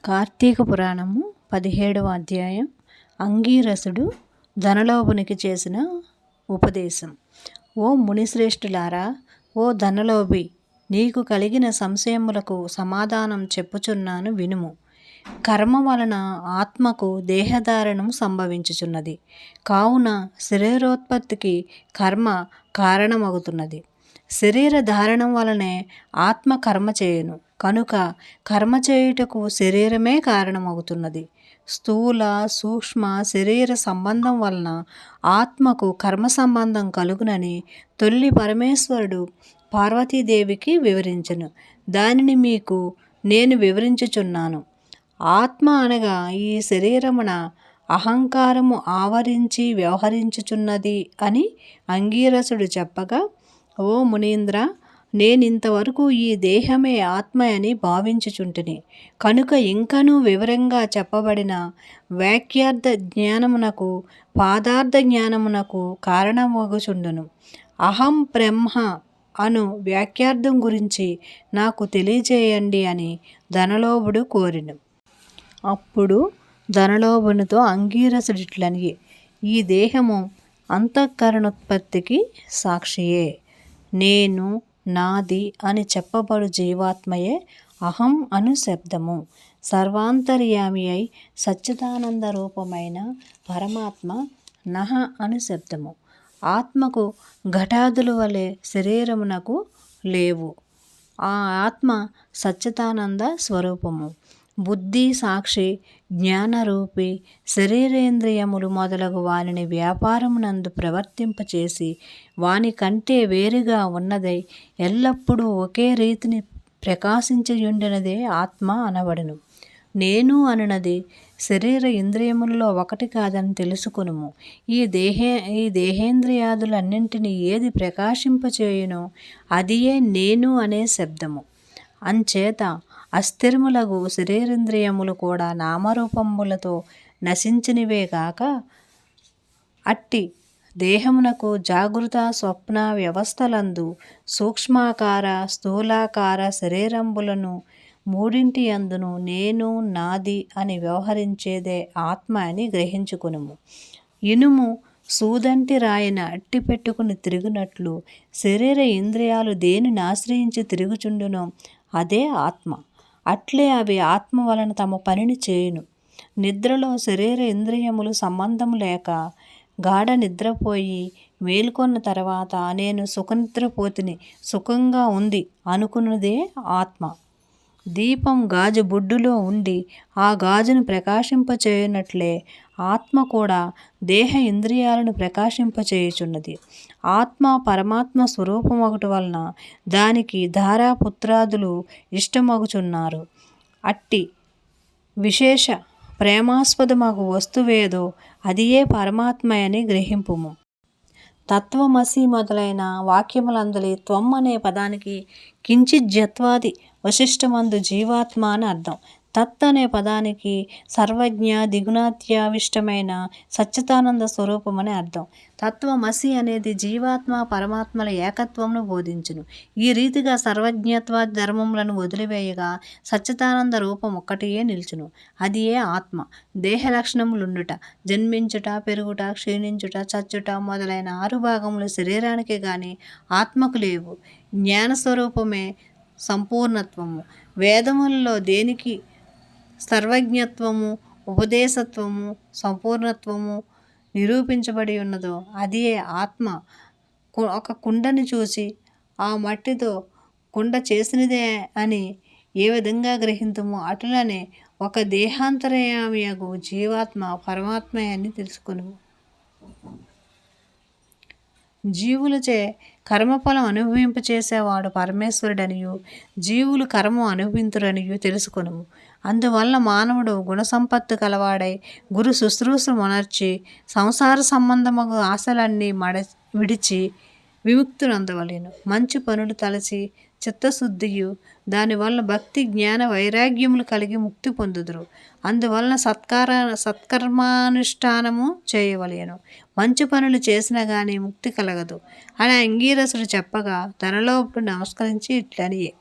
కార్తీక పురాణము 17వ అధ్యాయం. అంగీరసుడు ధనలోభునికి చేసిన ఉపదేశం. ఓ మునిశ్రేష్ఠులారా, ఓ ధనలోభి, నీకు కలిగిన సంశయములకు సమాధానం చెప్పుచున్నాను వినుము. కర్మ వలన ఆత్మకు దేహధారణం సంభవించుచున్నది. కావున శరీరోత్పత్తికి కర్మ కారణమగుతున్నది. శరీర ధారణం వలనే ఆత్మ కర్మ చేయును. కనుక కర్మ చేయుటకు శరీరమే కారణమవుతున్నది. స్థూల సూక్ష్మ శరీర సంబంధం వలన ఆత్మకు కర్మ సంబంధం కలుగునని తొల్లి పరమేశ్వరుడు పార్వతీదేవికి వివరించెను. దానిని మీకు నేను వివరించుచున్నాను. ఆత్మ అనగా ఈ శరీరమున అహంకారము ఆవరించి వ్యవహరించుచున్నది అని అంగీరసుడు చెప్పగా, ఓ మునీంద్ర, నేనింతవరకు ఈ దేహమే ఆత్మ అని భావించుచుంటిని. కనుక ఇంకనూ వివరంగా చెప్పబడిన వాక్యార్థ జ్ఞానమునకు పాదార్థ జ్ఞానమునకు కారణమగుచుండును. అహం బ్రహ్మ అను వాక్యార్థం గురించి నాకు తెలియజేయండి అని ధనలోభుడు కోరిను. అప్పుడు ధనలోభునితో అంగీరసుడిట్లని, ఈ దేహము అంతఃకరణోత్పత్తికి సాక్షియే. నేను, నాది అని చెప్పబడు జీవాత్మయే అహం అను శబ్దము. సర్వాంతర్యామి అయి సచ్చిదానంద రూపమైన పరమాత్మ నహ అను శబ్దము. ఆత్మకు ఘటాదుల వలె శరీరమునకు లేవు. ఆ ఆత్మ సచ్చిదానంద స్వరూపము. బుద్ధి సాక్షి జ్ఞానరూపి శరీరేంద్రియములు మొదలగు వానిని వ్యాపారమునందు ప్రవర్తింపచేసి వాని కంటే వేరుగా ఉన్నదై ఎల్లప్పుడూ ఒకే రీతిని ప్రకాశించయుండినదే ఆత్మ అనబడును. నేను అనునది శరీర ఇంద్రియములలో ఒకటి కాదని తెలుసుకొనుము. ఈ దేహేంద్రియాదులన్నింటినీ ఏది ప్రకాశింపచేయునో అదియే నేను అనే శబ్దము. అంచేత అస్థిరములగు శరీరేంద్రియములు కూడా నామరూపములతో నశించినవే గాక, అట్టి దేహమునకు జాగృత స్వప్న వ్యవస్థలందు సూక్ష్మాకార స్థూలాకార శరీరంబులను మూడింటి యందును నేను, నాది అని వ్యవహరించేదే ఆత్మ అని గ్రహించుకొనుము. ఇనుము సూదంటి రాయిన అట్టి పెట్టుకుని తిరుగునట్లు శరీర ఇంద్రియాలు దేనిని ఆశ్రయించి తిరుగుచుండునో అదే ఆత్మ. అట్లే అవి ఆత్మ వలన తమ పనిని చేయును. నిద్రలో శరీర ఇంద్రియములు సంబంధము లేక గాఢ నిద్రపోయి మేల్కొన్న తర్వాత నేను సుఖనిద్రపోతిని, సుఖంగా ఉంది అనుకున్నదే ఆత్మ. దీపం గాజు బుడ్డులో ఉండి ఆ గాజును ప్రకాశింపచేయునట్లే ఆత్మ కూడా దేహ ఇంద్రియాలను ప్రకాశింపచేయుచున్నది. ఆత్మ పరమాత్మ స్వరూపమొకటి వలన దానికి ధారాపుత్రాదులు ఇష్టమగుచున్నారు. అట్టి విశేష ప్రేమాస్పదమగు వస్తువేదో అదియే పరమాత్మ అని గ్రహింపుము. తత్వమసి మొదలైన వాక్యములందలి త్వం అనే పదానికి కించిజ్జత్వాది వశిష్టమందు జీవాత్మ అని అర్థం. తత్ అనే పదానికి సర్వజ్ఞ దిగుణాత్యావిష్టమైన సచ్చిదానంద స్వరూపమని అర్థం. తత్వమసి అనేది జీవాత్మ పరమాత్మల ఏకత్వమును బోధించును. ఈ రీతిగా సర్వజ్ఞత్వాది ధర్మములను వదిలివేయగా సచ్చిదానంద రూపం ఒక్కటియే నిల్చును. అది ఏ ఆత్మ. దేహ లక్షణములుండుట, జన్మించుట, పెరుగుట, క్షీణించుట, చచ్చుట మొదలైన 6 భాగములు శరీరానికి గాని ఆత్మకు లేవు. జ్ఞానస్వరూపమే సంపూర్ణత్వము. వేదములలో దేనికి సర్వజ్ఞత్వము, ఉపదేశత్వము, సంపూర్ణత్వము నిరూపించబడి ఉన్నదో అది ఆత్మ. ఒక కుండని చూసి ఆ మట్టితో కుండ చేసినదే అని ఏ విధంగా గ్రహింతుమో అటులనే ఒక దేహాంతర్యామియగు జీవాత్మ పరమాత్మ అని తెలుసుకును. జీవులచే కర్మఫలం అనుభవింపచేసేవాడు పరమేశ్వరుడనియు జీవులు కర్మ అనుభవింతురనియు తెలుసుకొనుము. అందువలన మానవుడు గుణసంపత్తు కలవాడై గురు శుశ్రూష మొనర్చి సంసార సంబంధమగు ఆశలన్నీ విడిచి విముక్తునందవలెను. మంచి పనులు తలచి చిత్తశుద్ధియు దానివలన భక్తి జ్ఞాన వైరాగ్యములు కలిగి ముక్తి పొందుదురు. అందువలన సత్కర్మానుష్ఠానము చేయవలెను. మంచి పనులు చేసినా గాని ముక్తి కలగదు అని అంగీరసుడు చెప్పగా ధనలోభుడు నమస్కరించి ఇట్లనియే,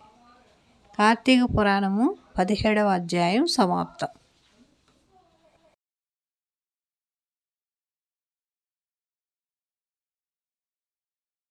కార్తీక పురాణము 17వ అధ్యాయం సమాప్తం.